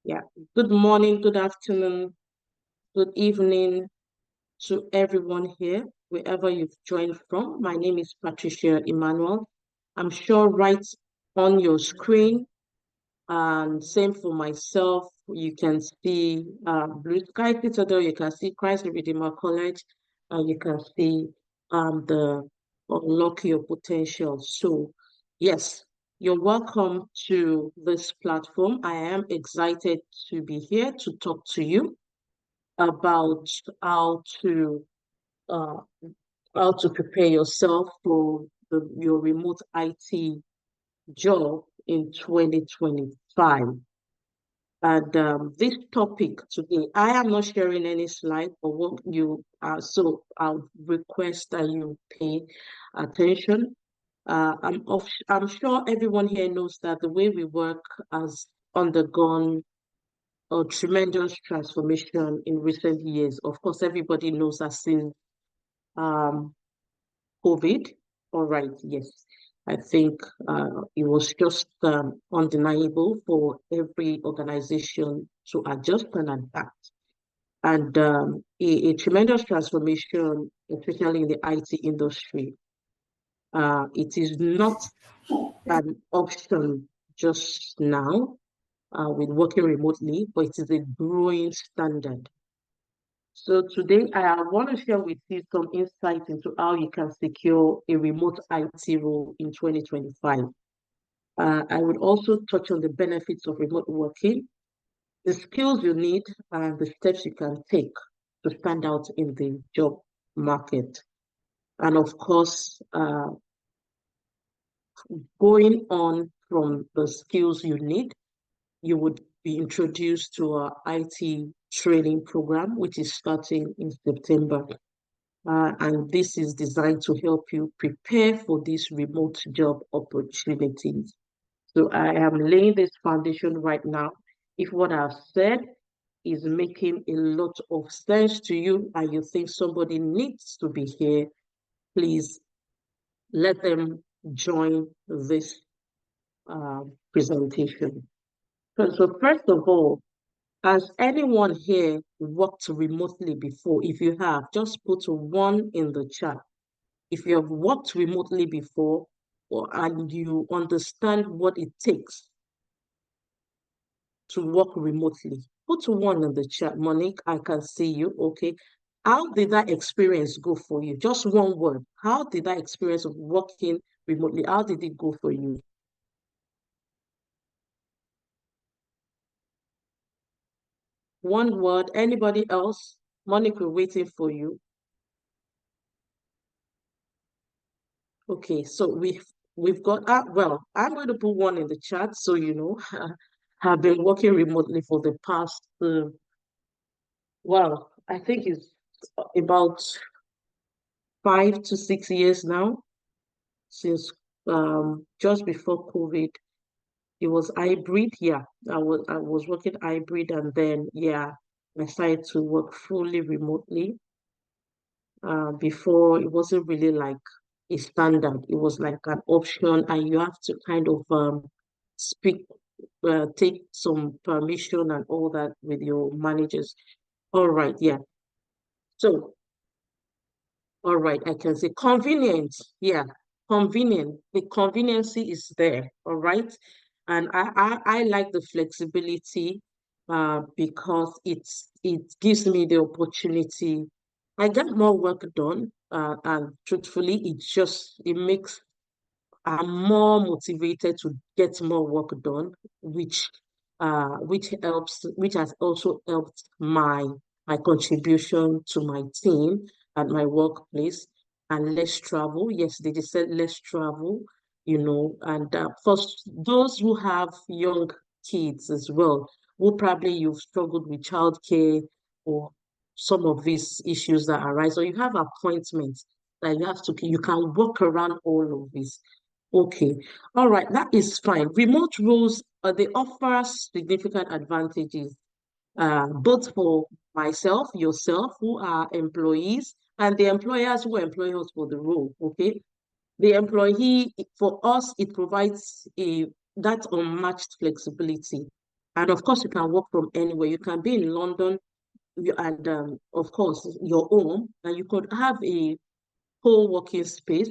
Yeah. Good morning, good afternoon, good evening to everyone here, wherever you've joined from. My name is Patricia Emmanuel. I'm sure right on your screen, and same for myself, you can see Blue Sky Citadel, you can see Christ Redeemer College, and you can see the Unlock Your Potential. So, yes, you're welcome to this platform. I am excited to be here to talk to you about how to uh, how to prepare yourself for your remote IT job in 2025. And this topic today, I am not sharing any slide for what you are, so I'll request that you pay attention. I'm sure everyone here knows that the way we work has undergone a tremendous transformation in recent years. Of course, everybody knows that since um, COVID. All right, yes. I think it was just undeniable for every organization to adjust and adapt. And a tremendous transformation, especially in the IT industry. It is not an option just now with working remotely, but it is a growing standard. So today I want to share with you some insights into how you can secure a remote IT role in 2025. I would also touch on the benefits of remote working, the skills you need, and the steps you can take to stand out in the job market. And of course, going on from the skills you need, you would be introduced to our IT training program, which is starting in September. And this is designed to help you prepare for these remote job opportunities. So I am laying this foundation right now. If what I've said is making a lot of sense to you and you think somebody needs to be here, please let them join this presentation. So first of all, has anyone here worked remotely before? If you have, just put one in the chat. If you have worked remotely before and you understand what it takes to work remotely, put one in the chat. Monique, I can see you. Okay. How did that experience go for you? Just one word. How did that experience of working remotely, how did it go for you? One word. Anybody else? Monique, we're waiting for you. Okay, so we've got well, I'm going to put one in the chat so you know. Have been working remotely for the past well, I think it's about 5 to 6 years now, since just before COVID. It was hybrid, yeah. I was working hybrid and then yeah, I started to work fully remotely. Before it wasn't really like a standard. It was like an option, and you have to kind of speak, take some permission and all that with your managers. All right, yeah. So, all right, I can say convenient. Yeah, convenient. The conveniency is there. All right, and I like the flexibility, because it gives me the opportunity. I get more work done, and truthfully, it makes I'm more motivated to get more work done, which has also helped my contribution to my team at my workplace, and less travel. Yes, they just said less travel, and for those who have young kids as well, who probably you've struggled with childcare or some of these issues that arise, or you have appointments that you can work around all of this. Okay. All right. That is fine. Remote roles, they offer significant advantages, both for myself, yourself, who are employees, and the employers who employ us for the role. Okay. The employee, for us, it provides that unmatched flexibility. And of course, you can work from anywhere. You can be in London and of course your home, and you could have a co-working space,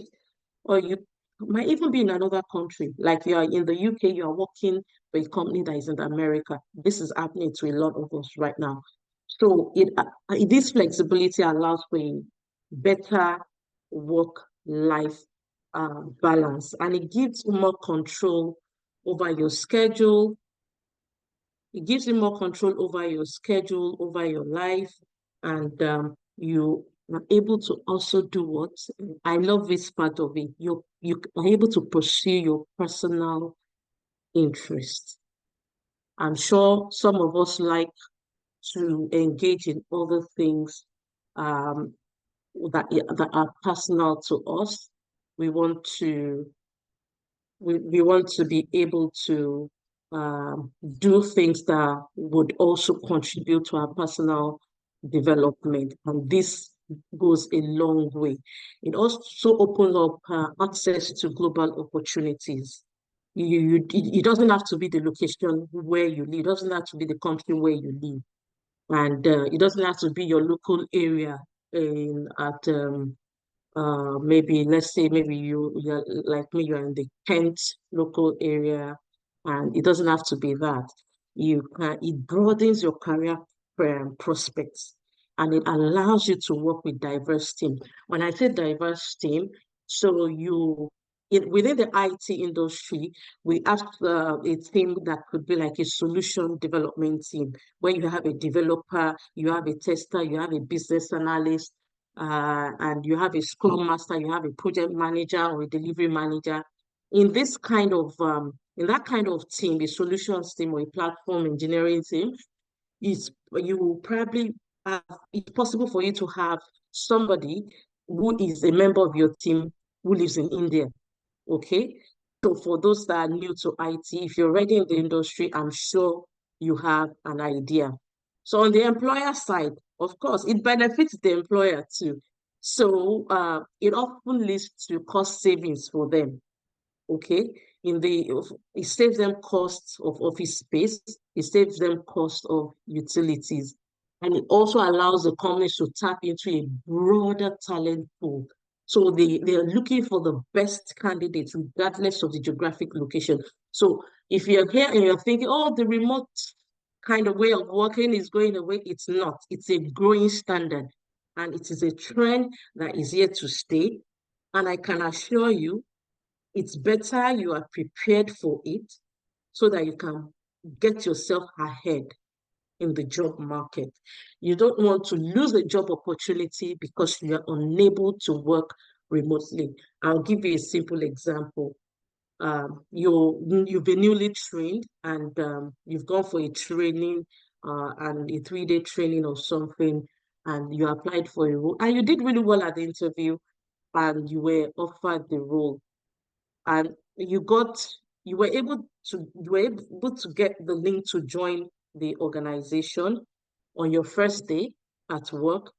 or you might even be in another country. Like you are in the UK, you are working for a company that is in America. This is happening to a lot of us right now. So this flexibility allows for a better work-life balance, and it gives you more control over your schedule. It gives you more control over your schedule, over your life, and you are able to also do what I love this part of it. You are able to pursue your personal interest. I'm sure some of us like to engage in other things um, that are personal to us. We want to we want to be able to do things that would also contribute to our personal development. And this goes a long way. It also opens up access to global opportunities. It doesn't have to be the location where you live. It doesn't have to be the country where you live. And it doesn't have to be your local area at maybe let's say maybe you're like me, you're in the Kent local area, and it doesn't have to be that. It broadens your career prospects, and it allows you to work with diverse team. When I say diverse team, so within the IT industry, we have a team that could be like a solution development team, where you have a developer, you have a tester, you have a business analyst, and you have a scrum master, you have a project manager or a delivery manager. In that kind of team, a solutions team or a platform engineering team, you will probably have, it's possible for you to have somebody who is a member of your team who lives in India. Okay. So for those that are new to IT, if you're already in the industry, I'm sure you have an idea. So on the employer side, of course, it benefits the employer too. So it often leads to cost savings for them. Okay. It saves them costs of office space, it saves them cost of utilities, and it also allows the companies to tap into a broader talent pool. So they are looking for the best candidates regardless of the geographic location. So if you're here and you're thinking, oh, the remote kind of way of working is going away, it's not. It's a growing standard, and it is a trend that is here to stay. And I can assure you, it's better you are prepared for it so that you can get yourself ahead in the job market. You don't want to lose a job opportunity because you are unable to work remotely. I'll give you a simple example. You've been newly trained, and you've gone for a training and a 3-day training or something, and you applied for a role and you did really well at the interview, and you were offered the role, and you were able to get the link to join the organization on your first day at work.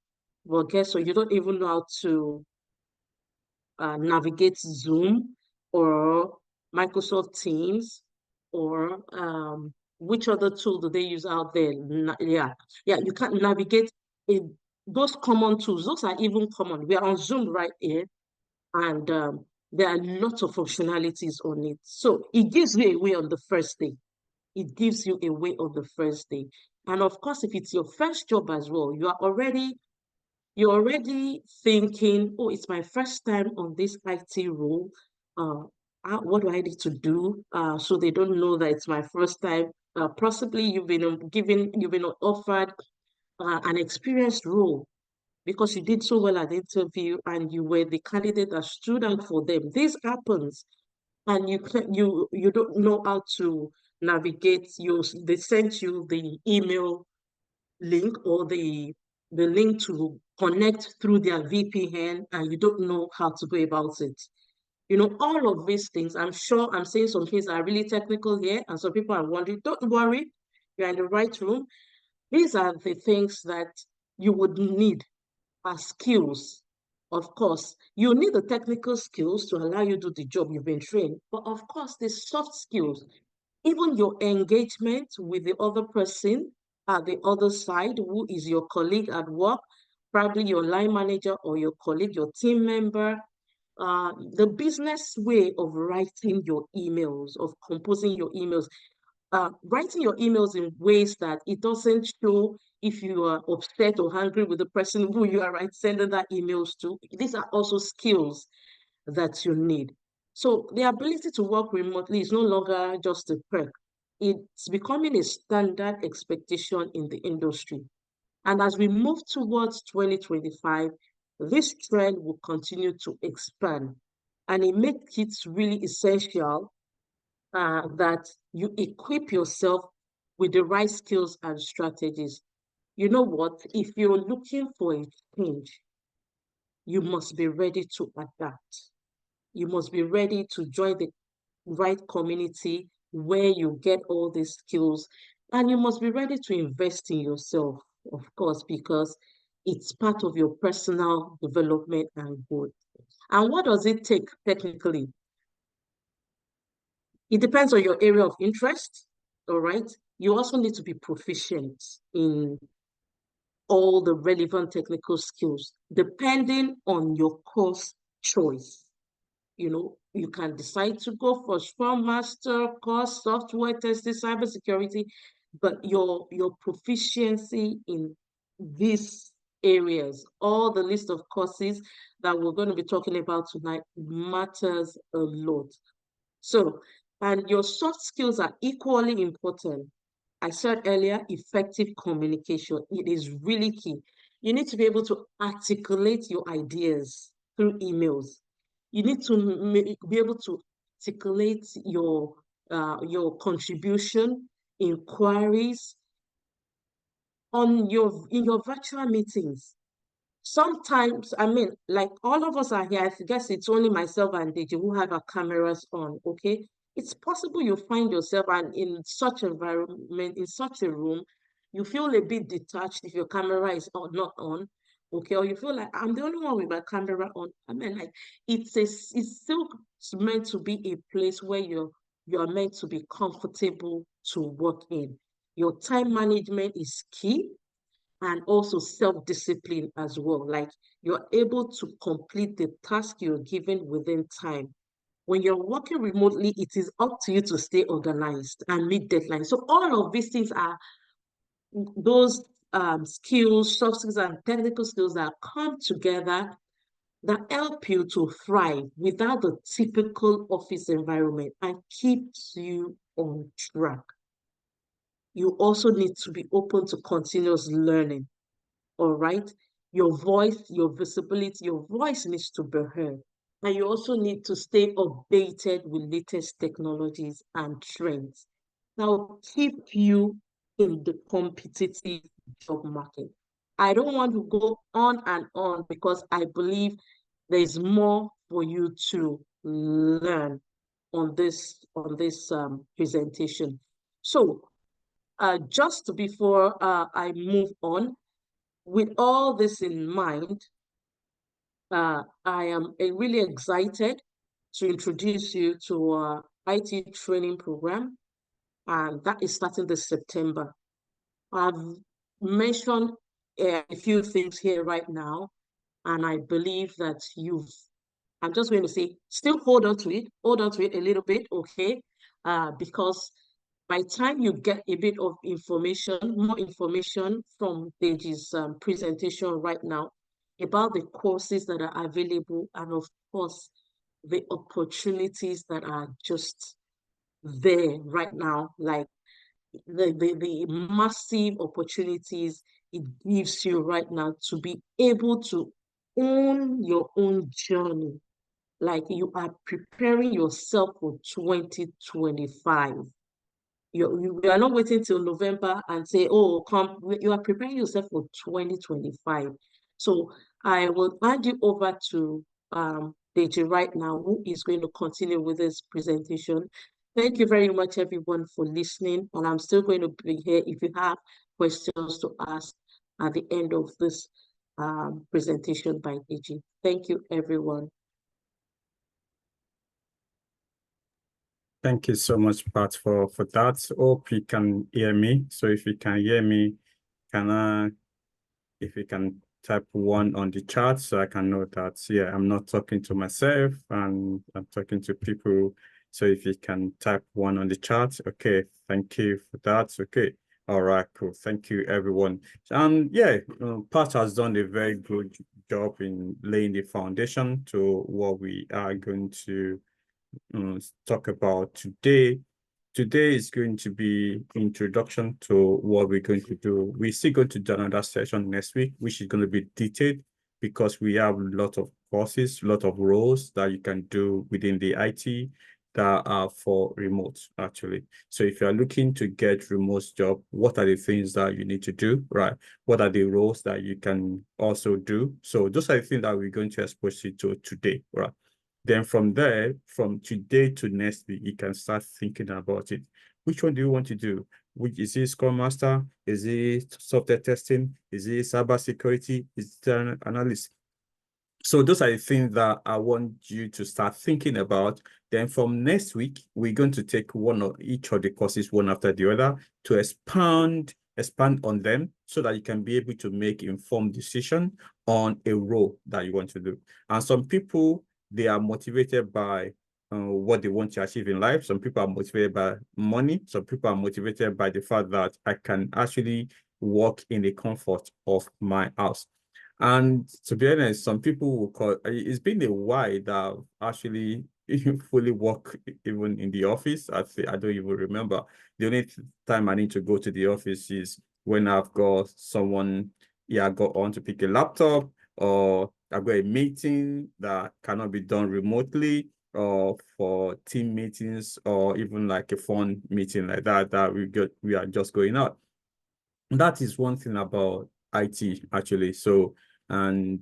Well, guess what? You don't even know how to navigate Zoom or Microsoft Teams, or which other tool do they use out there? Yeah, you can't navigate it, those common tools. Those are even common. We are on Zoom right here, and there are lots of functionalities on it. So it gives you a way on the first day. It gives you a way on the first day. And of course, if it's your first job as well, you're already thinking, oh, it's my first time on this IT role. Uh, what do I need to do? So they don't know that it's my first time. Possibly you've been offered an experienced role because you did so well at the interview and you were the candidate that stood out for them. This happens, and you don't know how to navigate. They sent you the email link or the link to connect through their VPN, and you don't know how to go about it. All of these things, I'm sure I'm saying some things that are really technical here, and some people are wondering, don't worry, you're in the right room. These are the things that you would need as skills. Of course, you need the technical skills to allow you to do the job you've been trained, but of course, the soft skills, Even your engagement with the other person at the other side, who is your colleague at work, probably your line manager or your colleague, your team member, the business way of writing your emails, of composing your emails, writing your emails in ways that it doesn't show if you are upset or angry with the person who you are sending that emails to. These are also skills that you need. So the ability to work remotely is no longer just a perk. It's becoming a standard expectation in the industry. And as we move towards 2025, this trend will continue to expand. And it makes it really essential that you equip yourself with the right skills and strategies. You know what? If you're looking for a change, you must be ready to adapt. You must be ready to join the right community where you get all these skills. And you must be ready to invest in yourself, of course, because it's part of your personal development and growth. And what does it take technically? It depends on your area of interest, all right? You also need to be proficient in all the relevant technical skills, depending on your course choice. You know, you can decide to go for Scrum Master course, software testing, cybersecurity, but your proficiency in these areas, all the list of courses that we're going to be talking about tonight matters a lot. So, and your soft skills are equally important. I said earlier, effective communication. It is really key. You need to be able to articulate your ideas through emails. You need to be able to articulate your contribution, inquiries in your virtual meetings. Sometimes, I mean, like all of us are here, I guess it's only myself and Deji who have our cameras on, okay? It's possible you find yourself and in such environment, in such a room, you feel a bit detached if your camera is not on, okay? Or you feel like I'm the only one with my camera on. I mean, like it's still meant to be a place where you're meant to be comfortable to work in. Your time management is key and also self-discipline as well. Like you're able to complete the task you're given within time. When you're working remotely, it is up to you to stay organized and meet deadlines. So all of these things are those skills, soft skills, and technical skills that come together that help you to thrive without the typical office environment and keeps you on track. You also need to be open to continuous learning. All right. Your voice, your visibility, your voice needs to be heard. And you also need to stay updated with latest technologies and trends. Now, keep you in the competitive job market. I don't want to go on and on because I believe there's more for you to learn on this presentation. So, just before I move on, with all this in mind, I am really excited to introduce you to our IT training program, and that is starting this September. I've mentioned a few things here right now, and I believe that I'm just going to say, still hold on to it a little bit, okay? Because by the time you get a bit of information, more information from Deji's presentation right now about the courses that are available and of course the opportunities that are just there right now, like the massive opportunities it gives you right now to be able to own your own journey, like you are preparing yourself for 2025. You are not waiting till November and say, oh, come, you are preparing yourself for 2025. So I will hand you over to Deji right now, who is going to continue with this presentation. Thank you very much, everyone, for listening. And I'm still going to be here if you have questions to ask at the end of this presentation by Deji. Thank you, everyone. Thank you so much, Pat, for that. Hope you can hear me. So if you can hear me, can I, if you can type one on the chat so I can know that, yeah, I'm not talking to myself and I'm talking to people. So if you can type one on the chat, okay, thank you for that. Okay. All right, cool. Thank you, everyone. And yeah, Pat has done a very good job in laying the foundation to what we are going to talk about today. Today is going to be introduction to what we're going to do. We're still going to do another session next week, which is going to be detailed because we have a lot of courses, a lot of roles that you can do within the IT that are for remote, actually. So if you're looking to get remote job, what are the things that you need to do, right? What are the roles that you can also do? So those are the things that we're going to expose you to today, right? Then from there, from today to next week, you can start thinking about it. Which one do you want to do? Which is it Scrum Master? Is it software testing? Is it cyber security? Is it an analyst? So those are the things that I want you to start thinking about. Then from next week, we're going to take one of each of the courses one after the other to expand on them so that you can be able to make informed decision on a role that you want to do. And some people, they are motivated by what they want to achieve in life. Some people are motivated by money. Some people are motivated by the fact that I can actually work in the comfort of my house. And to be honest, some people will call it's been a while that I've actually fully work even in the office. I don't even remember. The only time I need to go to the office is when I've got someone, yeah, I got on to pick a laptop, or I've got a meeting that cannot be done remotely, or for team meetings, or even like a phone meeting like that we are just going out. That is one thing about IT actually. So, and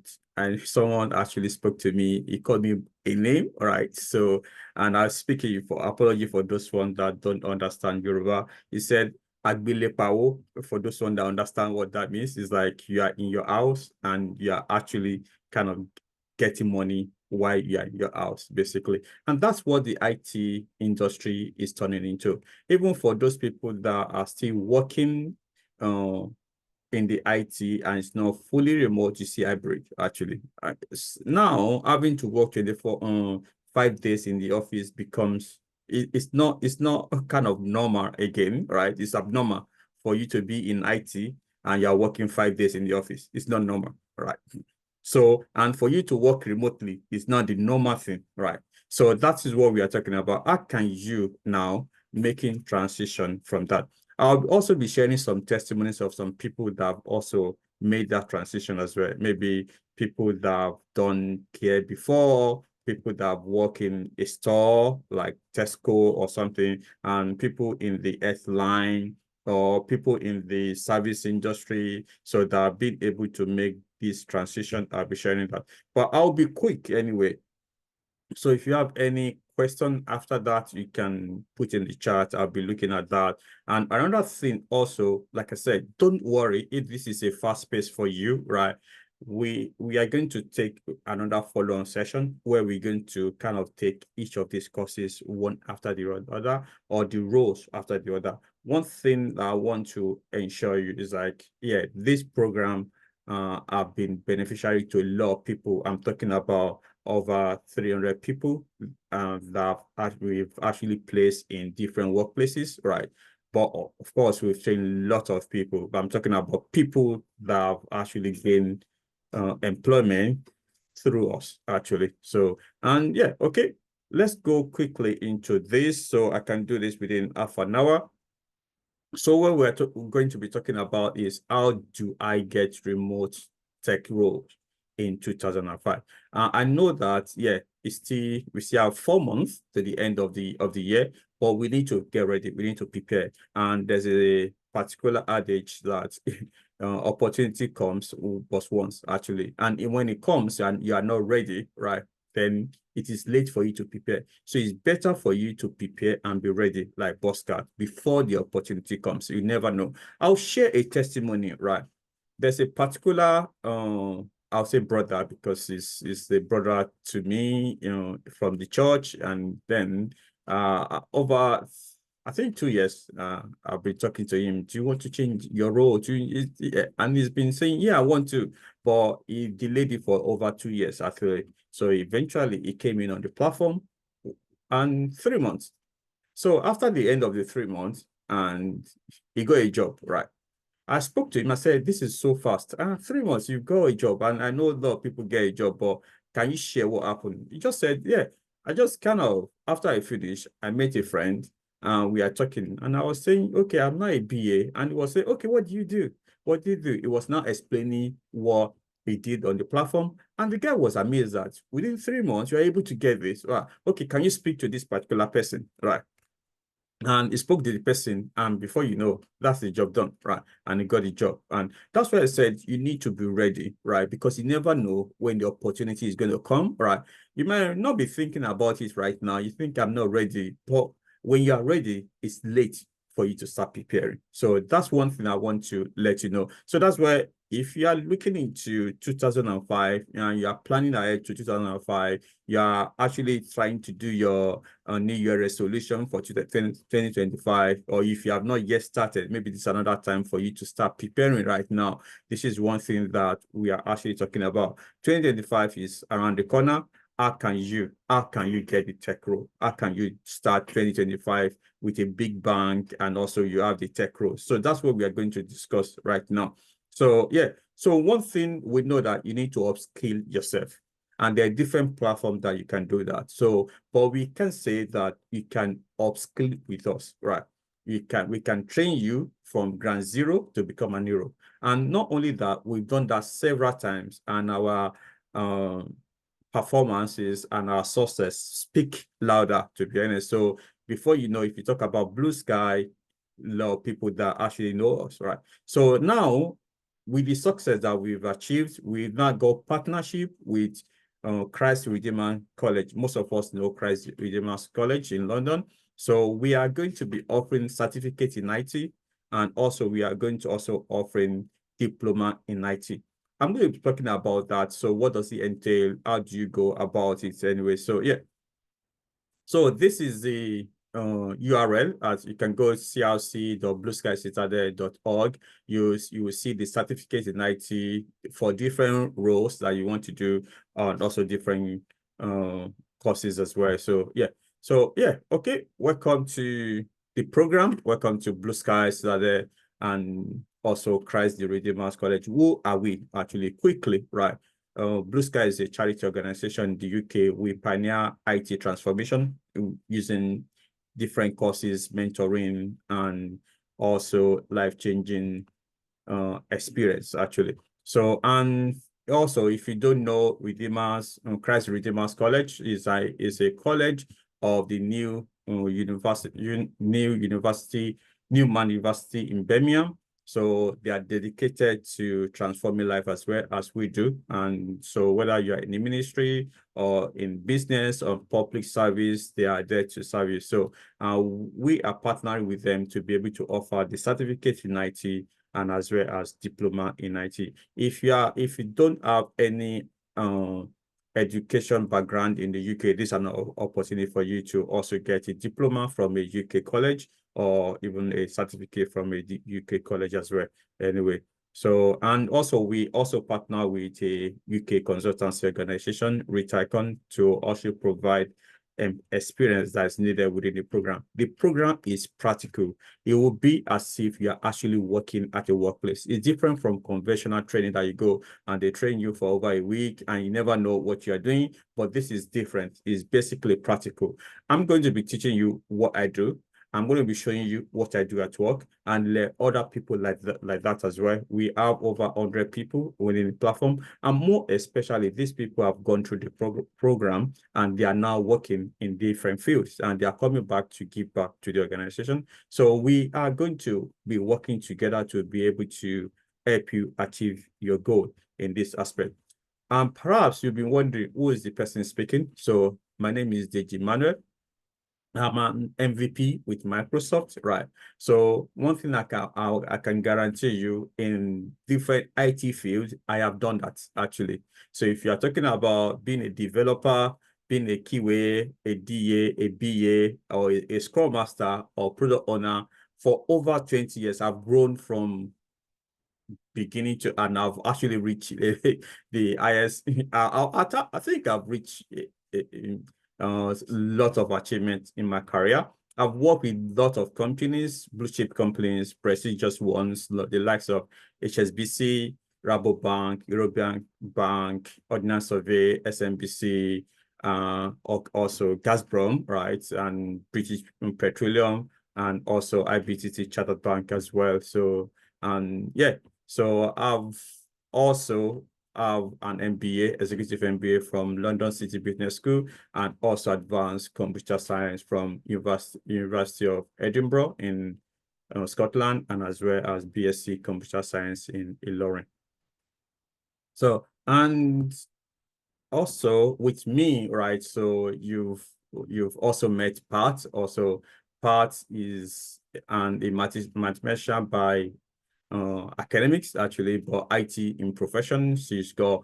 someone actually spoke to me. He called me a name, all right? So, and I was speaking for apology for those ones that don't understand Yoruba. He said Agbile Pawo. For those ones that understand what that means, is like you are in your house and you are actually kind of getting money while you are in your house, basically. And that's what the IT industry is turning into. Even for those people that are still working uh, in the IT and it's not fully remote, you see hybrid actually. Now having to work 5 days in the office becomes it's not kind of normal again, right? It's abnormal for you to be in IT and you're working 5 days in the office. It's not normal, right? So, and for you to work remotely is not the normal thing, right? So that is what we are talking about. How can you now making transition from that? I'll also be sharing some testimonies of some people that have also made that transition as well. Maybe people that have done care before, people that have worked in a store like Tesco or something, and people in the earth line or people in the service industry. So that have been able to make this transition. I'll be sharing that. But I'll be quick anyway. So if you have any question after that, you can put in the chat. I'll be looking at that. And another thing also, like I said, don't worry if this is a fast pace for you, right? We are going to take another follow-on session where we're going to kind of take each of these courses one after the other, or the roles after the other. One thing that I want to ensure you is like, yeah, this program have been beneficiary to a lot of people. I'm talking about over 300 people that we've actually placed in different workplaces, right? But of course, we've trained a lot of people. But I'm talking about people that have actually gained employment through us, actually. So, and yeah, okay, let's go quickly into this. So I can do this within half an hour. So what we're going to be talking about is how do I get remote tech roles in 2005? I know that, yeah, we still have 4 months to the end of the year, but we need to get ready. We need to prepare. And there's a particular adage that opportunity comes but once, actually. And when it comes and you are not ready, right, then it is late for you to prepare. So it's better for you to prepare and be ready, like Boscat, before the opportunity comes. You never know. I'll share a testimony, right? There's a particular, I'll say brother because he's the brother to me, from the church. And then over, I think 2 years, I've been talking to him. Do you want to change your role? And he's been saying, yeah, I want to, but he delayed it for over 2 years, actually. So eventually he came in on the platform and 3 months. So after the end of the 3 months, and he got a job, right? I spoke to him. I said, this is so fast. 3 months, you got a job. And I know a lot of people get a job, but can you share what happened? He just said, yeah, I just kind of, after I finished, I met a friend and we are talking. And I was saying, okay, I'm not a BA. And he was saying, okay, what do you do? What do you do? He was now explaining what he did on the platform. And the guy was amazed that within 3 months, you're able to get this. Right. Okay, can you speak to this particular person? Right. And he spoke to the person, and before you know, that's the job done, right? And he got the job. And that's why I said you need to be ready, right? Because you never know when the opportunity is going to come, right? You might not be thinking about it right now. You think I'm not ready, but when you are ready, it's late for you to start preparing. So that's one thing I want to let you know. So that's why if you are looking into 2005 and you are planning ahead to 2005, you are actually trying to do your New Year resolution for 2025, or if you have not yet started, maybe this is another time for you to start preparing right now. This is one thing that we are actually talking about. 2025 is around the corner. How can you get the tech role? How can you start 2025 with a big bang and also you have the tech role? So that's what we are going to discuss right now. So yeah, so one thing we know that you need to upskill yourself. And there are different platforms that you can do that. So, but we can say that you can upskill with us, right? We can train you from ground zero to become a hero. And not only that, we've done that several times, and our performances and our success speak louder, to be honest. So before you know, if you talk about Blue Sky, a lot of people that actually know us, right? So now, with the success that we've achieved, we've now got partnership with Christ Redeemer College. Most of us know Christ Redeemer College in London. So we are going to be offering certificate in IT, and also we are going to also offering diploma in IT. I'm going to be talking about that. So what does it entail? How do you go about it anyway? So yeah. So this is the URL, as you can go crc.blueskycitadel.org. You will see the certificate in IT for different roles that you want to do, and also different courses as well. So yeah. So yeah, okay. Welcome to the program. Welcome to Blue Sky Citadel and also Christ the Redeemer's College. Who are we actually? Quickly, right? Blue Sky is a charity organization in the UK. We pioneer IT transformation using different courses, mentoring, and also life-changing experience, actually. So, and also, if you don't know, Christ Redeemer's College is a college of the New Newman University in Birmingham. So they are dedicated to transforming life as well as we do. And so whether you're in the ministry or in business or public service, they are there to serve you. So we are partnering with them to be able to offer the certificate in IT and as well as diploma in IT. If you don't have any education background in the UK, this is an opportunity for you to also get a diploma from a UK college or even a certificate from a UK college as well. Anyway, so, and also we also partner with a UK consultancy organization, Reticon, to also provide experience that is needed within the program. The program is practical. It will be as if you are actually working at a workplace. It's different from conventional training that you go and they train you for over a week and you never know what you are doing, but this is different. It's basically practical. I'm going to be teaching you what I do. I'm going to be showing you what I do at work and let other people like that as well. We have over 100 people within the platform, and more especially, these people have gone through the program and they are now working in different fields and they are coming back to give back to the organization. So we are going to be working together to be able to help you achieve your goal in this aspect. And perhaps you've been wondering who is the person speaking. So my name is Deji Manuel. I'm an MVP with Microsoft, right? So one thing I can guarantee you in different IT fields, I have done that actually. So if you are talking about being a developer, being a QA, a DA, a BA, or a Scrum Master or Product Owner for over 20 years. I've grown from beginning to, and I've actually reached the highest. I think I've reached a lot of achievements in my career. I've worked with a lot of companies, blue chip companies, prestigious ones, the likes of HSBC, Rabobank, European Bank, Ordnance Survey, SMBC, also Gazprom, right, and British Petroleum, and also IBTT Chartered Bank as well. So, and yeah, so I've also have an MBA, executive MBA from London City Business School, and also advanced computer science from University of Edinburgh in Scotland, and as well as BSc computer science in Ilorin. So, and also with me, right? So you've also met Pat. Also, Pat is a mathematician by academics actually, but IT in profession. She's got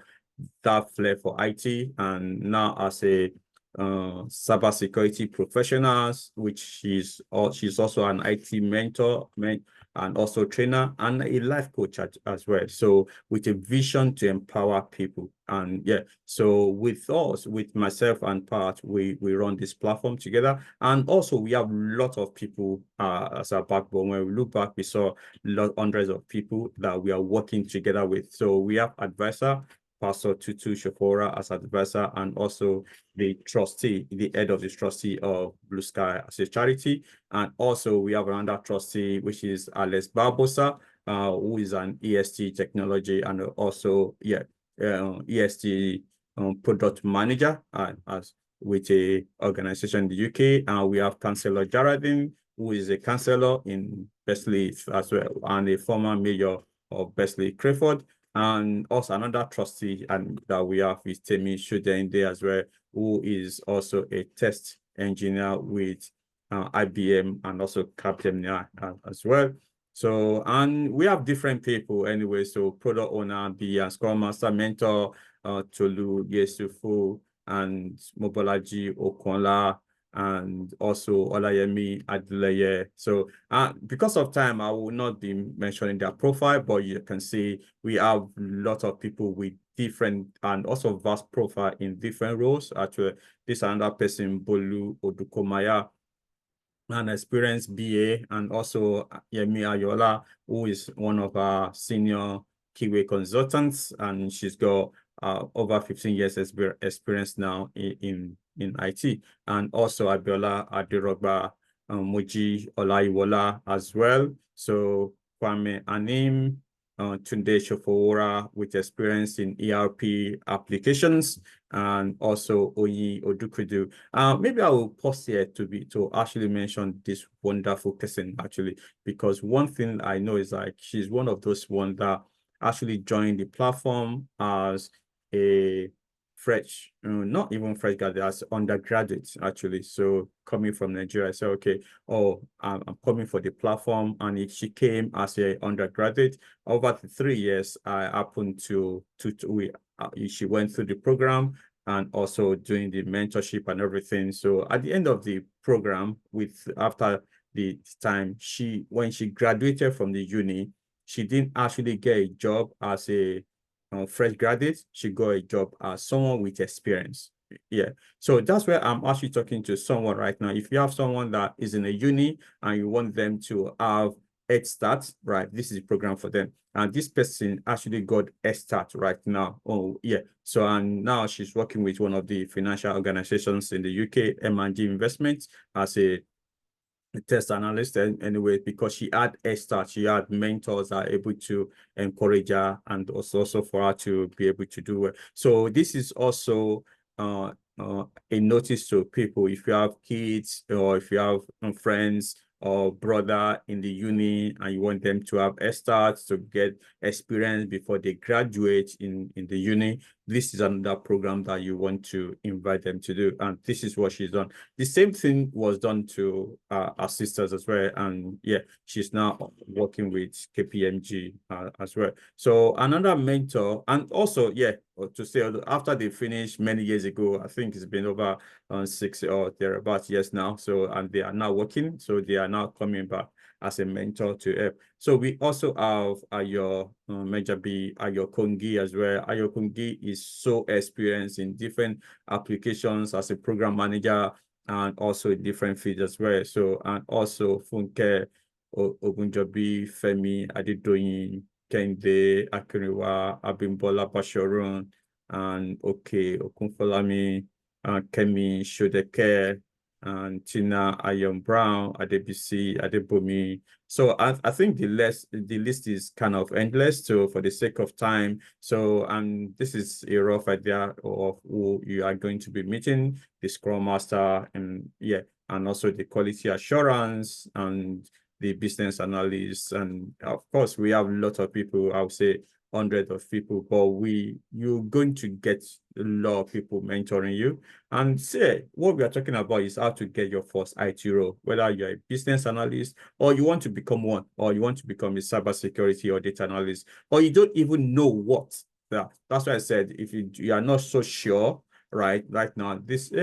that flair for IT, and now as a cybersecurity professional, which she's also an IT mentor, and also trainer and a life coach as well. So with a vision to empower people. And yeah, so with us, with myself and Pat, we run this platform together. And also we have a lot of people as our backbone. When we look back, we saw hundreds of people that we are working together with. So we have advisor, Pastor Tutu Shafora as advisor, and also the trustee, the head of the trustee of Blue Sky as a charity. And also we have another trustee, which is Alex Barbosa, who is an ESG technology and also, ESG product manager as with a organization in the UK. And we have Councillor Jaradin, who is a councillor in Bexley as well, and a former mayor of Bexley Crayford. And also another trustee and that we have is Temi Shudende as well, who is also a test engineer with IBM and also Capgemini as well. So, and we have different people anyway. So product owner, and Scrum Master, mentor, Tolu Yesufu, and Mobolaji Okonla, and also Olayemi Adeleye. So because of time, I will not be mentioning their profile, but you can see we have a lot of people with different and also vast profile in different roles. Actually, this another person, Bolu Odukomaya, an experienced BA, and also Yemi Ayola, who is one of our senior QA consultants, and she's got over 15 years experience now in IT, and also Abiola Adirogba, Moji Olaiwola as well. So Kwame Anim, Tunde Shofowora with experience in ERP applications, and also Oyi Odukudu. Maybe I will pause here to actually mention this wonderful person actually, because one thing I know is like she's one of those ones that actually joined the platform as a fresh, not even fresh graduate, as undergraduate actually. So coming from Nigeria, I said, okay, I'm coming for the platform, and she came as a undergraduate. Over the 3 years, I happened she went through the program and also doing the mentorship and everything. So at the end of the program, after the time, when she graduated from the uni, she didn't actually get a job as a fresh graduate. She got a job as someone with experience. Yeah, so that's where I'm actually talking to someone right now. If you have someone that is in a uni and you want them to have head start, right, this is a program for them. And this person actually got a start right now. Oh yeah, so and now she's working with one of the financial organizations in the UK, M&G Investments, as a test analyst anyway, because she had a start, she had mentors that are able to encourage her, and also for her to be able to do it. So this is also a notice to people. If you have kids, or if you have friends or brother in the uni and you want them to have a start to get experience before they graduate in the uni, this is another program that you want to invite them to do. And this is what she's done. The same thing was done to our sisters as well. And yeah, she's now working with KPMG as well. So another mentor, and also, yeah, to say after they finished many years ago, I think it's been over 6 or thereabouts years now. So, and they are now working. So they are now coming back as a mentor to help. So we also have Ayo Mejabi, Ayo Kongi as well. Ayo Kongi is so experienced in different applications as a program manager and also in different fields as well. So, and also Funke Ogunjobi, Femi Adedoyin, Kende Akiriwa, Abimbola Bashorun, and Okunfolami, Kemi Shodeke, and Tina Ayon Brown, Adebisi, Adebomi. So I think the list is kind of endless. So for the sake of time, so this is a rough idea of who you are going to be meeting: the Scrum Master, and yeah, and also the quality assurance and the business analyst. And of course, we have a lot of people, I would say hundreds of people, but you're going to get a lot of people mentoring you. And say what we are talking about is how to get your first IT role, whether you're a business analyst or you want to become one, or you want to become a cybersecurity or data analyst, or you don't even know what. That's why I said if you are not so sure right now,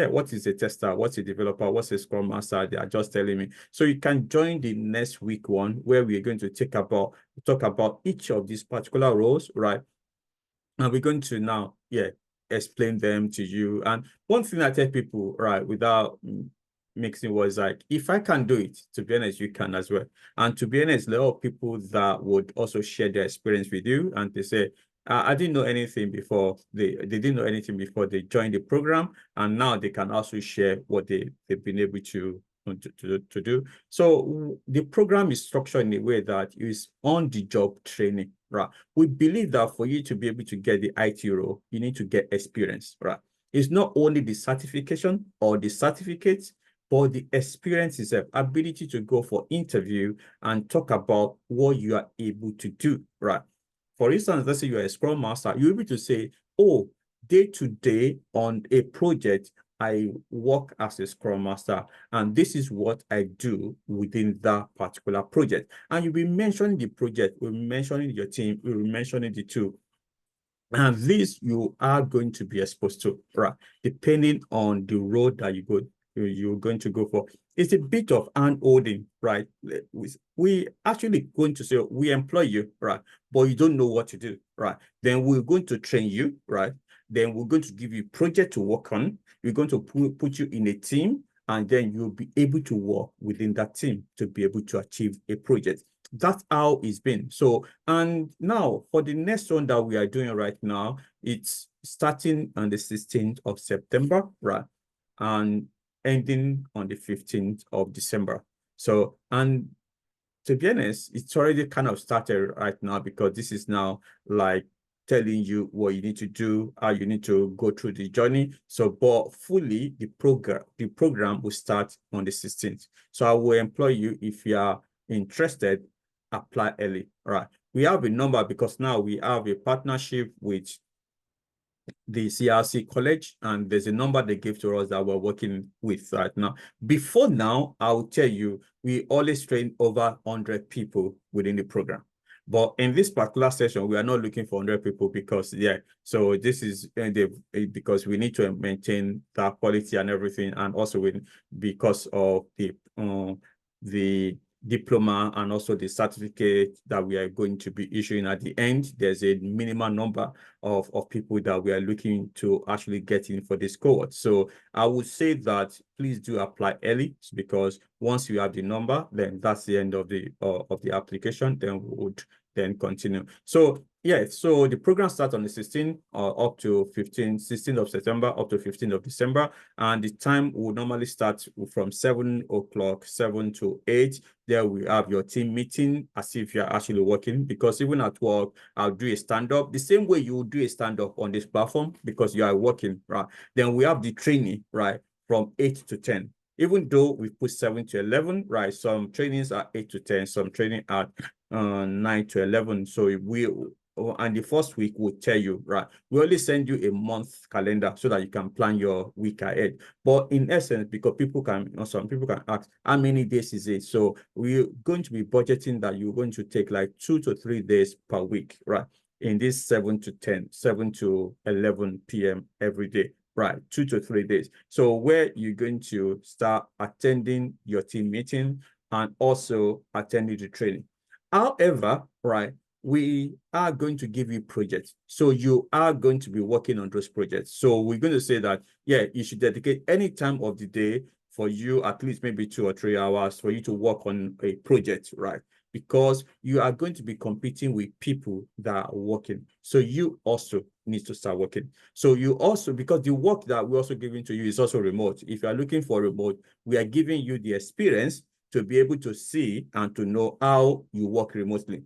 what is a tester, what's a developer, what's a scrum master, they are just telling me. So you can join the next week one where we are going to talk about each of these particular roles, right? And we're going to now explain them to you. And one thing I tell people, right, without mixing, was like, if I can do it, to be honest, you can as well. And to be honest, a lot of people that would also share their experience with you, and they say, I didn't know anything before. They didn't know anything before they joined the program, and now they can also share what they've been able to do. So the program is structured in a way that is on the job training, right? We believe that for you to be able to get the IT role, you need to get experience, right? It's not only the certification or the certificates, but the experience itself, ability to go for interview and talk about what you are able to do, right? For instance, let's say you're a Scrum Master, you're able to say, oh, day to day on a project, I work as a Scrum Master, and this is what I do within that particular project. And you'll be mentioning the project, we'll be mentioning your team, we'll be mentioning the tool. And this you are going to be exposed to, right? Depending on the road that you're going to go for. It's a bit of hand-holding, right? We actually going to say, we employ you, right? But you don't know what to do, right? Then we're going to train you, right? Then we're going to give you a project to work on. We're going to put you in a team, and then you'll be able to work within that team to be able to achieve a project. That's how it's been. So, and now for the next one that we are doing right now, it's starting on the 16th of September, right? And ending on the 15th of December. So, and to be honest, it's already kind of started right now, because this is now like telling you what you need to do, how you need to go through the journey. So, but fully the program will start on the 16th. So I will employ you, if you are interested, apply early. All right. We have a number because now we have a partnership with the CRC College, and there's a number they give to us that we're working with right now. Before now, I'll tell you, we always train over 100 people within the program. But in this particular session, we are not looking for 100 people because, so this is because we need to maintain that quality and everything. And also because of the diploma and also the certificate that we are going to be issuing at the end, there's a minimum number of people that we are looking to actually get in for this cohort. So I would say that please do apply early, because once you have the number, then that's the end of the application. Then we would then continue. So so the program starts on the 16th up to 16th of September up to 15th of December. And the time will normally start from 7 o'clock, 7 to 8. There we have your team meeting as if you're actually working, because even at work, I'll do a stand-up the same way you would do a stand-up on this platform, because you are working, right? Then we have the training, right, from 8 to 10. Even though we put 7 to 11, right? Some trainings are 8 to 10, some training are 9 to 11. So and the first week will tell you, right? We only send you a month calendar so that you can plan your week ahead. But in essence, because some people can ask, how many days is it? So we're going to be budgeting that you're going to take like 2 to 3 days per week, right? In this 7 to 11 p.m. every day, right? 2 to 3 days. So where you're going to start attending your team meeting and also attending the training. However, right, we are going to give you projects. So you are going to be working on those projects. So we're going to say that, yeah, you should dedicate any time of the day for you, at least maybe 2 or 3 hours for you to work on a project, right? Because you are going to be competing with people that are working. So you also need to start working. So you also, because the work that we're also giving to you is also remote. If you are looking for remote, we are giving you the experience to be able to see and to know how you work remotely.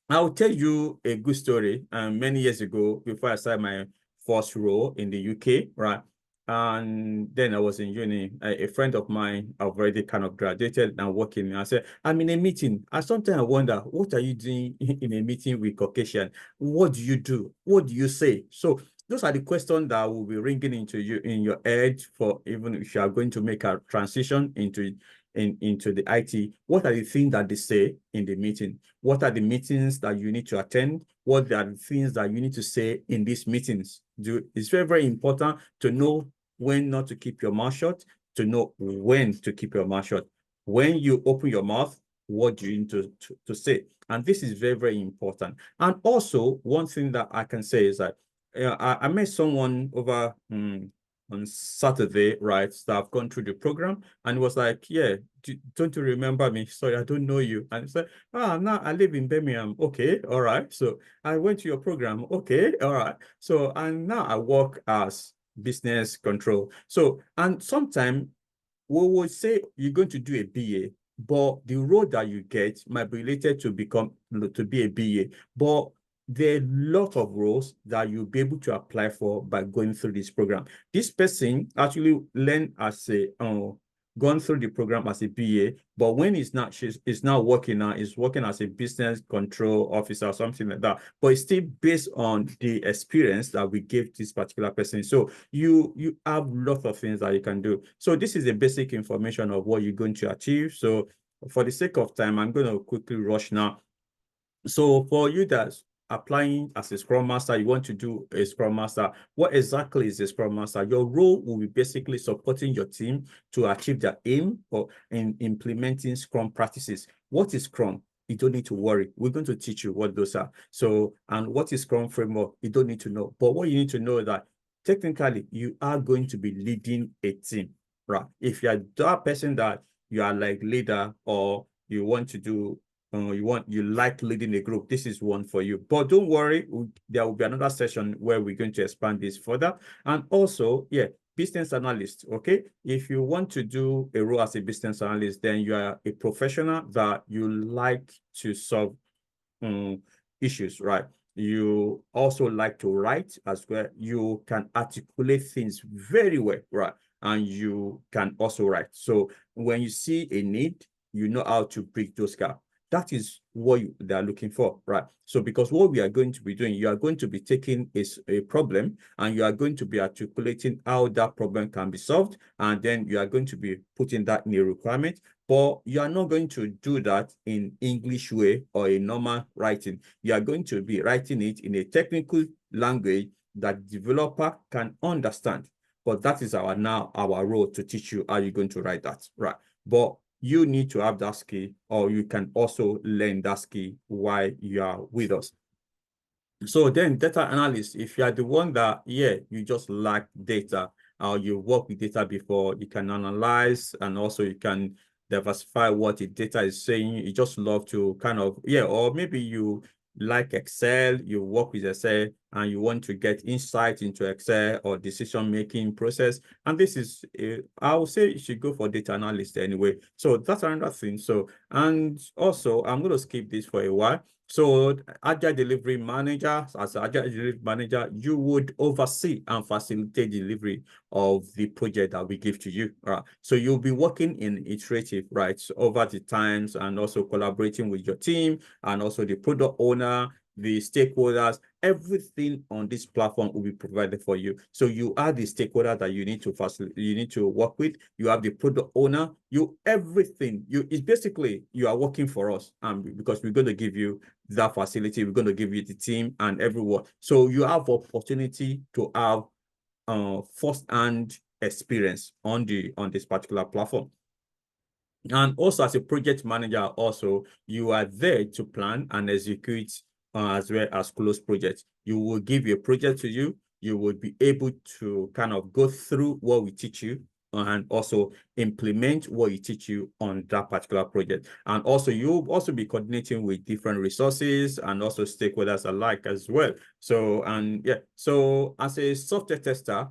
I'll tell you a good story. Many years ago, before I started my first role in the UK, right? And then I was in uni. A friend of mine, I've already kind of graduated and working. I said, I'm in a meeting. And sometimes I wonder, what are you doing in a meeting with Caucasian? What do you do? What do you say? So those are the questions that will be ringing into you in your head for even if you are going to make a transition into the IT. What are the things that they say in the meeting? What are the meetings that you need to attend? What are the things that you need to say in these meetings? It's very, very important to know when not to keep your mouth shut, to know when to keep your mouth shut. When you open your mouth, what do you need to say? And this is very, very important. And also, one thing that I can say is that I met someone over on Saturday, right? So I've gone through the program and it was like, yeah, don't you remember me? Sorry, I don't know you. And I said, now I live in Birmingham. Okay, all right. So I went to your program. Okay, all right. So, and now I work as business control. So, and sometimes we would say you're going to do a BA, but the role that you get might be related to be a BA. But there are a lot of roles that you'll be able to apply for by going through this program. This person actually learned as a gone through the program as a BA, but when she's now working now, is working as a business control officer or something like that. But it's still based on the experience that we gave this particular person. So you have lots of things that you can do. So this is the basic information of what you're going to achieve. So for the sake of time, I'm going to quickly rush now. So for you that's applying as a Scrum Master, you want to do a Scrum Master, what exactly is a Scrum Master? Your role will be basically supporting your team to achieve their aim in implementing Scrum practices. What is Scrum? You don't need to worry. We're going to teach you what those are. So, and what is Scrum Framework? You don't need to know. But what you need to know is that technically you are going to be leading a team, right? If you are that person that you are like leader or you want to do you like leading a group, this is one for you. But don't worry, there will be another session where we're going to expand this further. And also, yeah, business analyst. Okay, if you want to do a role as a business analyst, then you are a professional that you like to solve issues, right? You also like to write as well. You can articulate things very well, right? And you can also write. So when you see a need, you know how to bridge those gaps. That is what they are looking for, right? So because what we are going to be doing, you are going to be taking a problem and you are going to be articulating how that problem can be solved. And then you are going to be putting that in a requirement, but you are not going to do that in English way or a normal writing. You are going to be writing it in a technical language that developer can understand. But that is our role to teach you how you're going to write that, right? But you need to have that skill, or you can also learn that skill while you are with us. So then data analyst, if you are the one that, yeah, you just lack data, or you work with data before, you can analyze and also you can diversify what the data is saying. You just love to kind of, yeah, or maybe you like Excel, you work with Excel and you want to get insight into Excel or decision-making process. And this is, I would say you should go for data analyst anyway. So that's another thing. So, and also I'm going to skip this for a while. So Agile Delivery Manager, as an Agile Delivery Manager, you would oversee and facilitate delivery of the project that we give to you. Right? So you'll be working in iterative, right, so over the times and also collaborating with your team and also the product owner, the stakeholders, everything on this platform will be provided for you. So you are the stakeholder that you need to work with. You have the product owner, everything. It's basically you are working for us, because we're going to give you that facility, we're going to give you the team and everyone. So you have opportunity to have first-hand experience on this particular platform. And also, as a project manager, also you are there to plan and execute as well as close projects. You will give a project to you. You will be able to kind of go through what we teach you and also implement what you teach you on that particular project. And also, you'll also be coordinating with different resources and also stakeholders alike as well. So, and yeah, so as a software tester,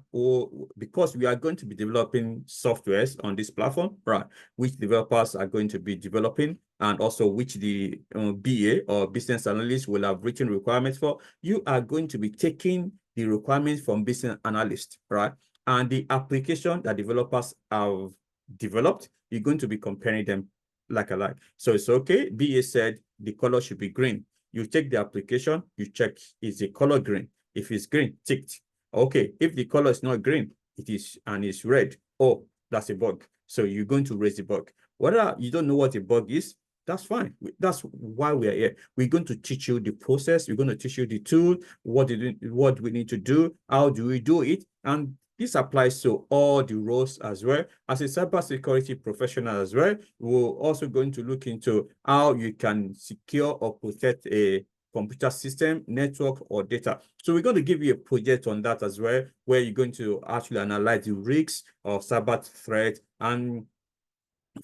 because we are going to be developing softwares on this platform, right, which developers are going to be developing, and also which the BA or business analyst will have written requirements for, you are going to be taking the requirements from business analysts, right? And the application that developers have developed, you're going to be comparing them like alike. So it's okay. BA said the color should be green. You take the application, you check, is the color green? If it's green, ticked. Okay, if the color is not green, it's red. Oh, that's a bug. So you're going to raise the bug. Whether you don't know what a bug is, that's fine. That's why we are here. We're going to teach you the process. We're going to teach you the tool, what we need to do, how do we do it, and this applies to all the roles as well. As a cybersecurity professional as well, we're also going to look into how you can secure or protect a computer system, network, or data. So we're going to give you a project on that as well, where you're going to actually analyze the risks of cyber threat. And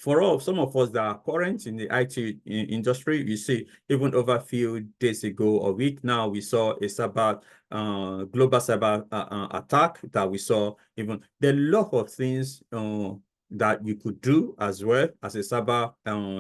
for some of us that are current in the IT industry, you see, even over a few days ago or week now, we saw a global cyber attack that we saw. Even there are a lot of things that you could do as well as a cyber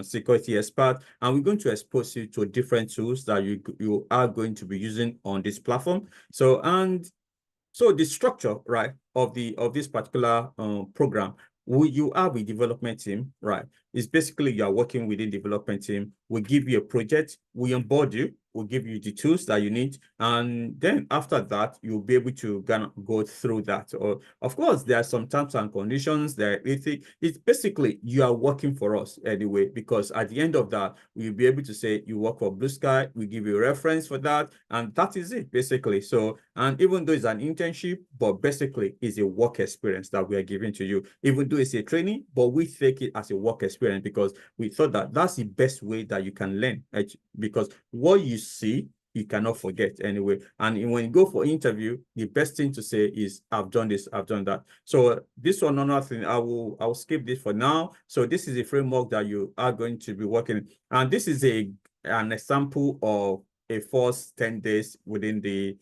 security expert, and we're going to expose you to different tools that you are going to be using on this platform. So the structure, right, of this particular program, you have a development team, right? It's basically you are working within development team. We give you a project, we onboard you, we'll give you the tools that you need, and then after that, you'll be able to go through that. Or of course, there are some terms and conditions. It's basically you are working for us anyway, because at the end of that, we'll be able to say you work for Blue Sky. We give you a reference for that, and that is it basically. So, and even though it's an internship, but basically it's a work experience that we are giving to you. Even though it's a training, but we take it as a work experience because we thought that that's the best way that you can learn, because what you see, you cannot forget anyway. And when you go for interview, the best thing to say is, I've done this, I've done that. So this one, another thing, I'll skip this for now. So this is a framework that you are going to be working. And this is an example of a first 10 days within the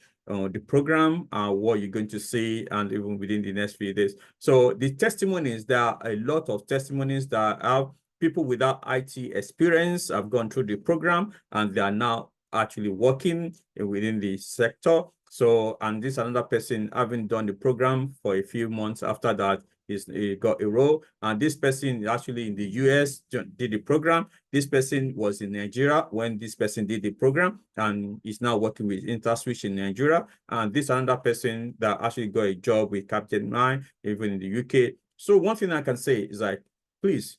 program, what you're going to see, and even within the next few days. So the testimonies, there are a lot of testimonies that have people without IT experience have gone through the program, and they are now actually working within the sector. So, and this another person having done the program for a few months after that, he got a role, and this person actually in the US did the program. This person was in Nigeria when this person did the program, and is now working with InterSwitch in Nigeria. And this another person that actually got a job with Capgemini, even in the UK. So one thing I can say is like, please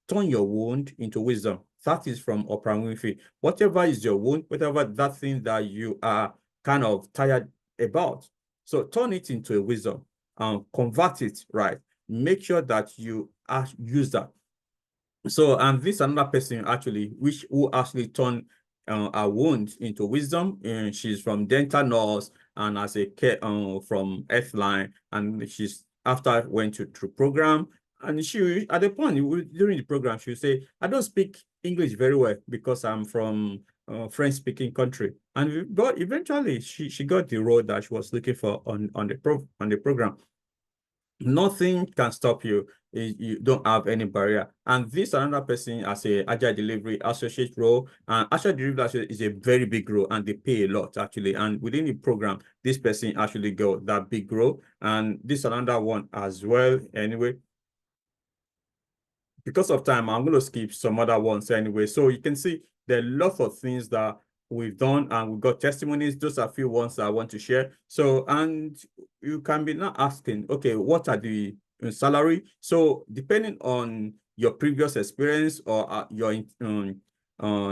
turn your wound into wisdom. That is from Oprah Winfrey. Whatever is your wound, whatever that thing that you are kind of tired about, so turn it into a wisdom and convert it, right? Make sure that you use that. So, and this another person actually, who actually turned a wound into wisdom. And she's from dental nurse and as a care from Earthline, and she's after went through program. And she, at the point during the program, she would say, I don't speak English very well because I'm from French-speaking country. But eventually, she got the role that she was looking for on the program. Nothing can stop you. You don't have any barrier. And this another person as a agile delivery associate role, and agile delivery associate is a very big role, and they pay a lot actually. And within the program, this person actually got that big role, and this another one as well. Anyway, because of time, I'm going to skip some other ones anyway. So you can see there are lots of things that we've done, and we've got testimonies. Those are a few ones that I want to share. So, and you can be now asking, okay, what are the salary? So depending on your previous experience or your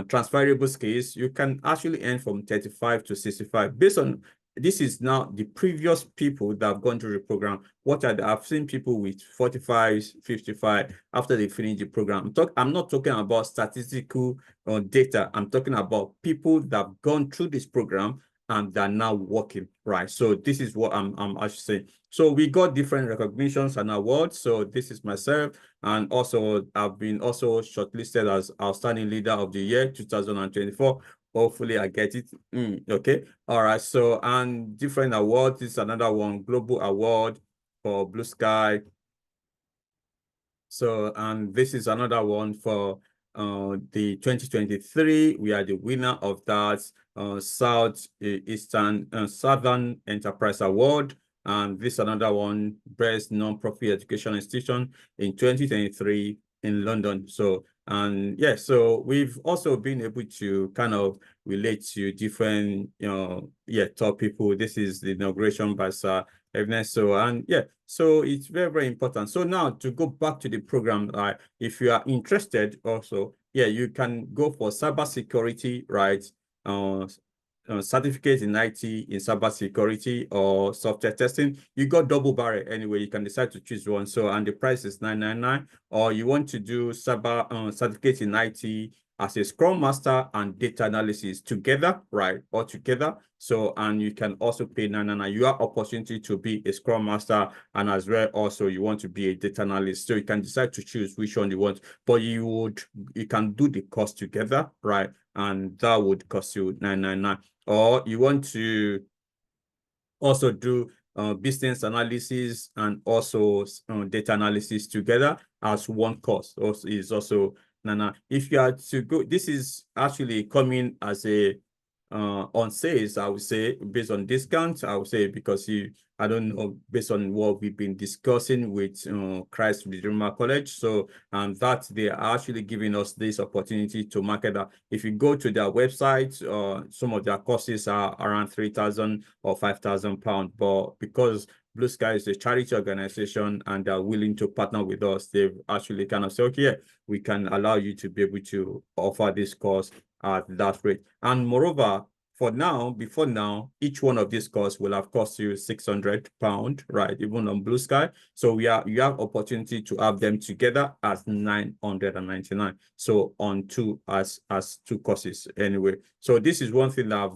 transferable skills, you can actually earn from 35 to 65 based on, this is now the previous people that have gone through the program. I've seen people with 45, 55 after they finish the program. I'm not talking about statistical data. I'm talking about people that have gone through this program and they're now working, right? So this is what I'm actually saying. So we got different recognitions and awards. So this is myself, and also I've been also shortlisted as Outstanding Leader of the Year 2024. Hopefully I get it. Okay. All right. So, and different awards. This is another one, Global Award for Blue Sky. So, and this is another one for the 2023. We are the winner of that Southern Enterprise Award. And this is another one, Best Non-Profit Education Institution in 2023 in London. So, and yeah, so we've also been able to kind of relate to different, top people. This is the inauguration by Sir Ernesto, and yeah, so it's very, very important. So now to go back to the program, if you are interested also, yeah, you can go for cybersecurity, right? Certificate in IT in cybersecurity or software testing. You got double barrel anyway. You can decide to choose one. So, and the price is $999. Or you want to do cyber certificate in IT as a Scrum Master and data analysis together, right? All together. So, and you can also pay $999. You have opportunity to be a Scrum Master, and as well also you want to be a data analyst. So you can decide to choose which one you want, but you can do the cost together, right? And that would cost you $999. Or you want to also do business analysis and also data analysis together as one course. Also is also if you are to go, this is actually coming as a on sales, I would say, based on discounts, I would say, because I don't know, based on what we've been discussing with Christ Redeemer College. So, and that they are actually giving us this opportunity to market that. If you go to their website, some of their courses are around 3,000 or 5,000 pounds. But because Blue Sky is a charity organization and they're willing to partner with us, they've actually kind of said, okay, yeah, we can allow you to be able to offer this course at that rate. And moreover, before now, each one of these courses will have cost you £600, right? Even on Blue Sky. So you have opportunity to have them together as 999. So on two as two courses anyway. So this is one thing that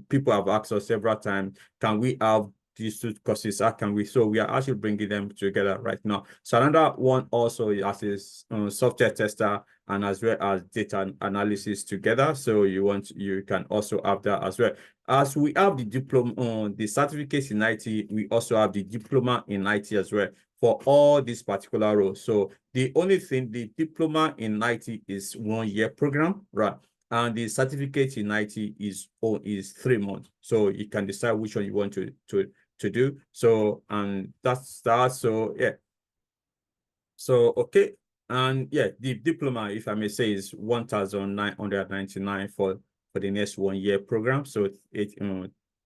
people have asked us several times. Can we have these two courses? How can we? So we are actually bringing them together right now. So another one also as is software tester and as well as data analysis together. So you can also have that as well. As we have the diploma, the certificates in IT, we also have the diploma in IT as well for all these particular roles. So the only thing, the diploma in IT is 1 year program, right? And the certificate in IT is 3 months. So you can decide which one you want to do. So, and that's that. So yeah. So okay. And yeah, the diploma, if I may say, is 1,999 for the next 1 year program. So it's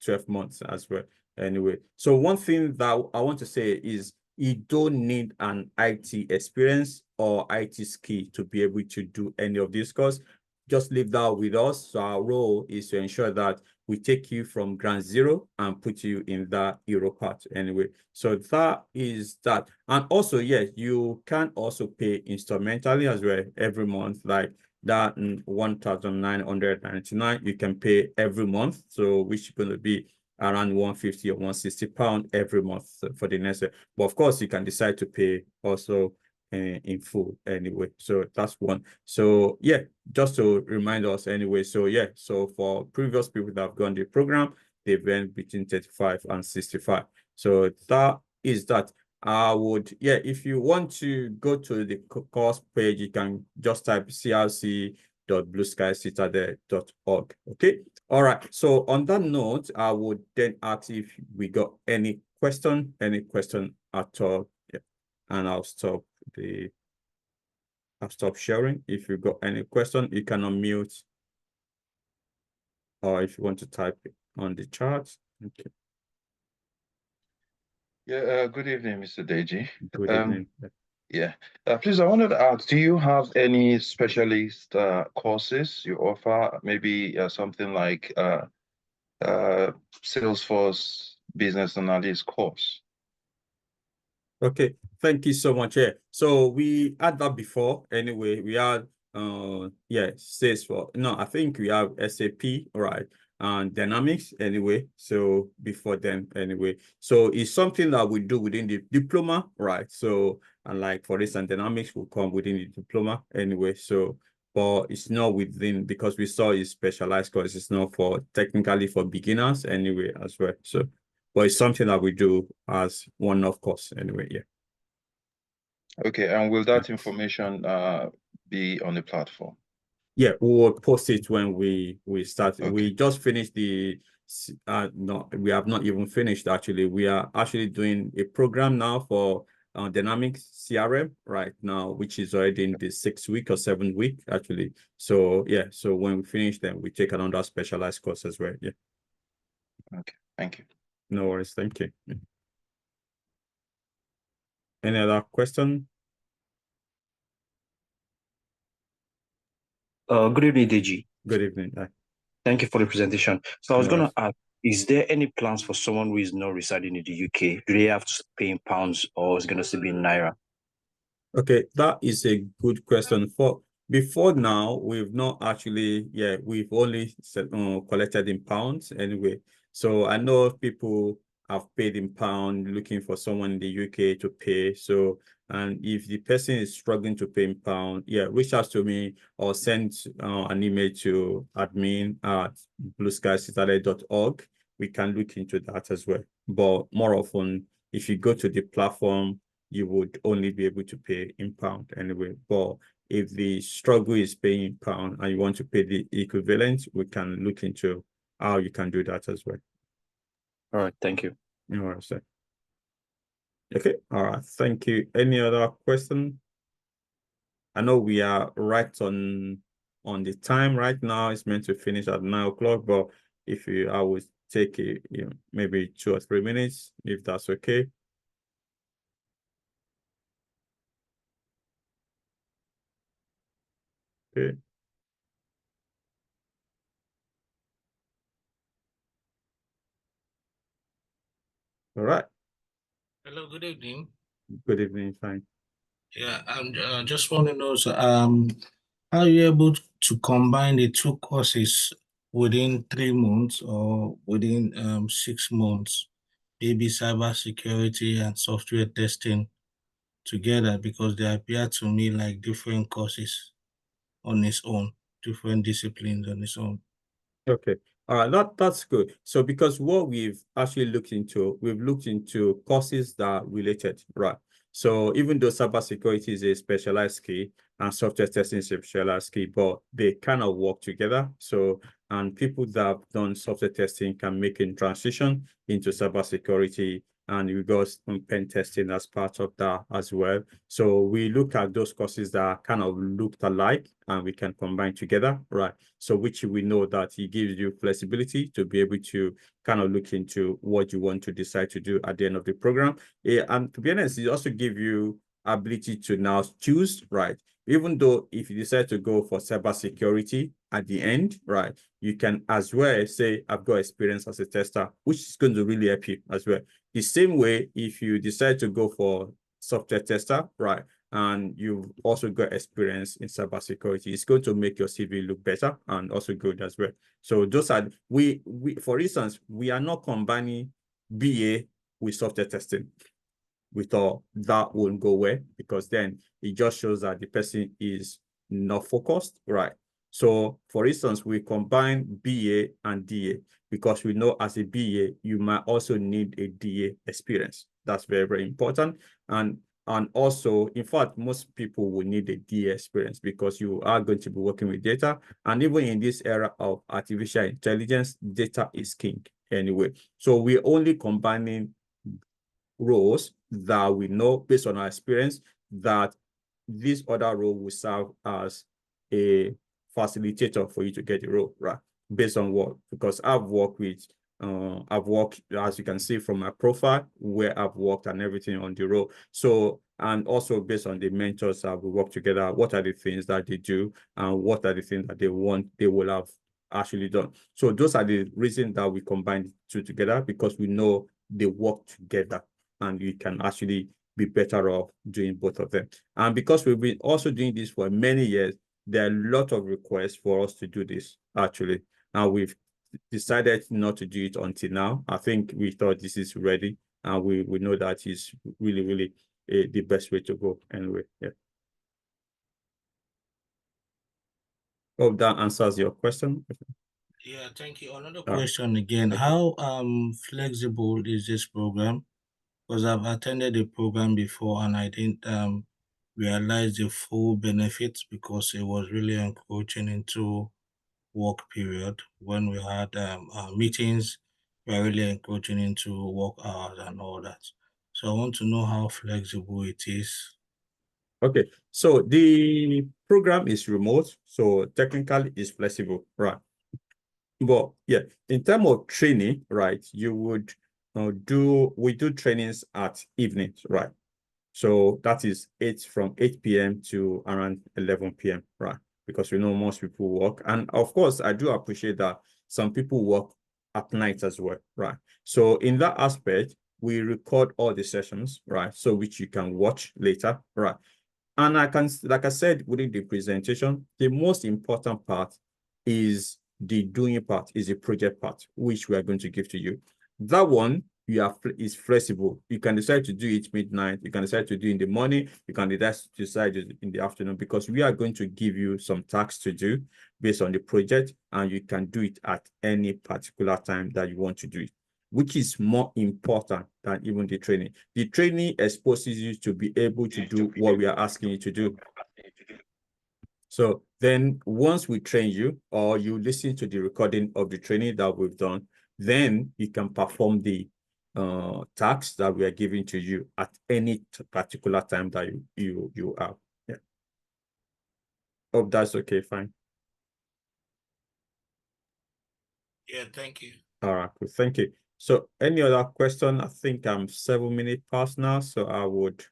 12 months as well. Anyway, so one thing that I want to say is you don't need an IT experience or IT skill to be able to do any of this course. Just leave that with us. So our role is to ensure that we take you from ground zero and put you in that hero part anyway. So that is that. And also, yes, you can also pay instrumentally as well every month, like that 1,999 you can pay every month. So which is going to be around 150 or 160 pounds every month for the next year. But of course, you can decide to pay also in full anyway. So that's one. So yeah, just to remind us anyway. So yeah, so for previous people that have gone the program, they've earned between 35 and 65. So that is that. I would, yeah, if you want to go to the course page, you can just type crc.blueskycitadel.org. Okay. All right. So on that note, I would then ask if we got any question at all. Yeah. And I'll stop sharing. If you got any question, you can unmute. or if you want to type it on the chat. Okay. Yeah, good evening, Mr. Deji. Good evening. Yeah, please, I wanted to ask, do you have any specialist courses you offer? Maybe something like Salesforce Business Analyst course? Okay, thank you so much. Yeah, so we had that before. Anyway, we had Salesforce. No, I think we have SAP, right? And Dynamics anyway. So before then, anyway. So it's something that we do within the diploma, right? So, and like for instance, Dynamics will come within the diploma anyway. So but it's not within, because we saw it's specialized course. It's not for technically for beginners anyway as well. So but it's something that we do as one-off course anyway, yeah. Okay, and will that information be on the platform? Yeah, we will post it when we start. Okay. We just finished no, we have not even finished actually. We are actually doing a program now for Dynamics CRM right now, which is already in the 6th week or 7th week actually. So yeah, so when we finish, then we take another specialized course as well. Yeah. Okay, thank you. No worries, thank you. Yeah. Any other question? Good evening, Deji. Good evening. Thank you for the presentation. So I was No going to ask, is there any plans for someone who is not residing in the UK? Do they have to pay in pounds, or is it going to still be in Naira? Okay, that is a good question. For before now, we've not actually, we've only collected in pounds anyway. So I know people have paid in pound, looking for someone in the UK to pay. So, and if the person is struggling to pay in pound, reach out to me or send an email to admin@blueskycitadel.org. We can look into that as well. But more often, if you go to the platform, you would only be able to pay in pound anyway. But if the struggle is paying in pound and you want to pay the equivalent, we can look into how you can do that as well. All right, thank you. No worries, sir. Okay, all right, thank you. Any other question? I know we are right on the time right now. It's meant to finish at 9 o'clock, but if I would take maybe 2 or 3 minutes, if that's okay. Okay. All right. Hello, good evening. Good evening, fine. Yeah, I'm just want to know, how are you able to combine the two courses within 3 months or within 6 months, maybe cybersecurity and software testing together, because they appear to me like different courses on its own, different disciplines on its own. Okay. All right, that's good. So because what we've actually looked into courses that are related, right? So even though cybersecurity is a specialized skill and software testing is a specialized skill, but they kind of work together. So, and people that have done software testing can make a transition into cybersecurity, and we got pen testing as part of that as well. So we look at those courses that kind of looked alike and we can combine together, right? So which we know that it gives you flexibility to be able to kind of look into what you want to decide to do at the end of the program. And to be honest, it also gives you ability to now choose, right? Even though if you decide to go for cybersecurity at the end, right, you can as well say, I've got experience as a tester, which is going to really help you as well. The same way, if you decide to go for software tester, right, and you've also got experience in cybersecurity, it's going to make your CV look better and also good as well. So those are, we for instance, we are not combining BA with software testing. We thought that won't go well, because then it just shows that the person is not focused, right? So for instance, we combine BA and DA because we know as a BA, you might also need a DA experience. That's very, very important. And also, in fact, most people will need a DA experience because you are going to be working with data. And even in this era of artificial intelligence, data is king anyway. So we're only combining roles that we know based on our experience that this other role will serve as a facilitator for you to get the role, right? based on what, because I've worked, as you can see from my profile, where I've worked and everything on the road. So, and also based on the mentors that we work together, what are the things that they do and what are the things that they will have actually done. So those are the reasons that we combine the two together, because we know they work together and we can actually be better off doing both of them. And because we've been also doing this for many years, there are a lot of requests for us to do this actually. And we've decided not to do it until now. I think we thought this is ready, and we know that is really the best way to go anyway. Yeah. Hope that answers your question. Yeah, thank you. Another question again. How flexible is this program? Because I've attended the program before and I didn't realize the full benefits, because it was really encroaching into work period. When we had our meetings, we were really encroaching into work hours and all that. So I want to know how flexible it is. Okay, so the program is remote, so technically it's flexible, right? But yeah, in terms of training, right, you would we do trainings at evenings, right? So that is from 8 p.m. to around 11 p.m., right? Because we know most people work. And of course, I do appreciate that some people work at night as well, right? So in that aspect, we record all the sessions, right? So which you can watch later, right? And like I said, within the presentation, the most important part is the doing part, is the project part, which we are going to give to you. That one is flexible. You can decide to do it midnight. You can decide to do it in the morning. You can decide in the afternoon, because we are going to give you some tasks to do based on the project, and you can do it at any particular time that you want to do it, which is more important than even the training. The training exposes you to be able to do what we are asking you to do. So then once we train you, or you listen to the recording of the training that we've done, then you can perform the tasks that we are giving to you at any particular time that you have. Yeah. Hope that's okay, fine. Yeah, thank you. All right, cool. Thank you. So any other question? I think I'm 7 minutes past now, so I would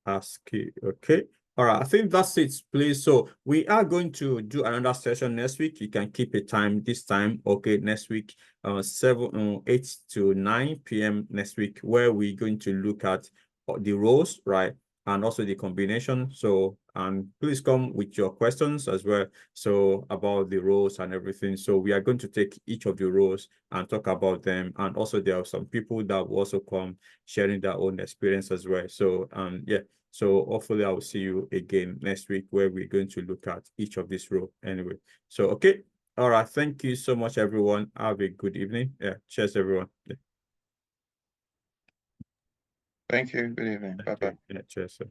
ask you. Okay. All right, I think that's it, please. So we are going to do another session next week. You can keep a time this time. Okay, next week, 8 to 9 p.m. next week, where we're going to look at the roles, right? And also the combination. So, and please come with your questions as well. So about the roles and everything. So we are going to take each of the roles and talk about them. And also there are some people that will also come sharing their own experience as well. So, yeah. So hopefully I will see you again next week, where we're going to look at each of these roles anyway. So, okay. All right. Thank you so much, everyone. Have a good evening. Yeah. Cheers, everyone. Yeah. Thank you. Good evening. Bye-bye. Yeah, cheers. Sir.